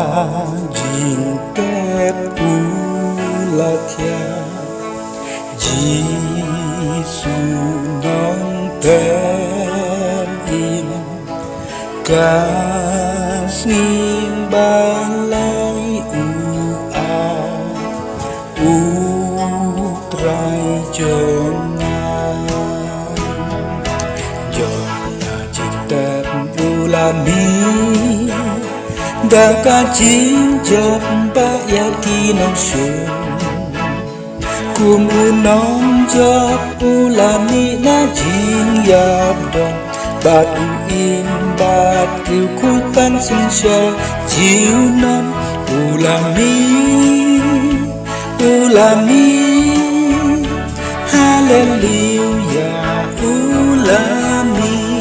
Hajin tep ulatia Jisu nong pen im kasih balai utrai jongan jona cinta ulami Daka jing job ba yakinan sun Kumunong job ulami na jing yab dong Bat uin bat kiu kutan sun sya jiu nam ulami Hallelujah ulami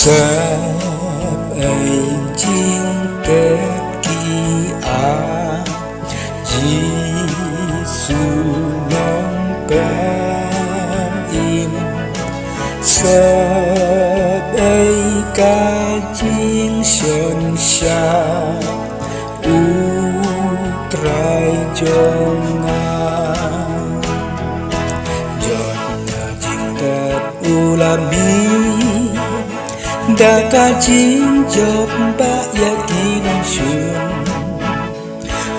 Sab ai jing tep ki a Jisu nong pen im Sab ai ka jing sơn sha utrai jongan Jot na jing tep ulami Daka jing job ba yakinan sun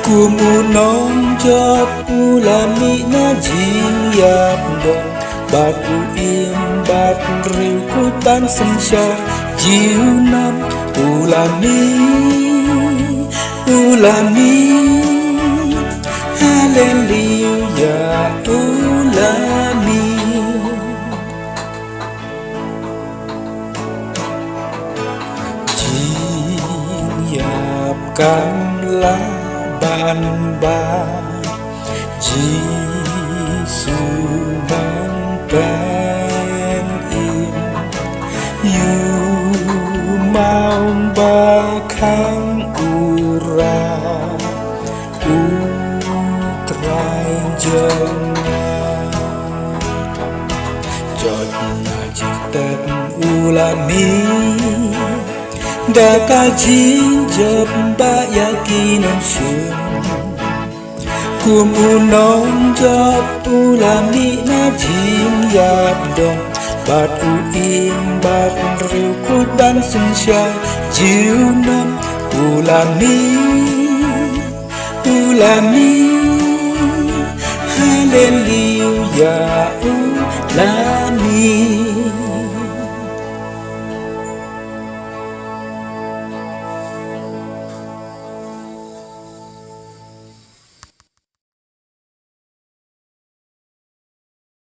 Kumunong job ulami na jing yap dong Bat uim bat riu kutan sensya jiu nam ulami Hallelujah ulami Kam la ban ba Jisu nong pen im Yu mau ba khang ura utrai jongan Jot na jing tep ulami Daka jing job ba yakinan sun Kumunong job ulami na jing yap dong Bat uin bat riu kutan sensya jiu nam ulami Hallelujah ulami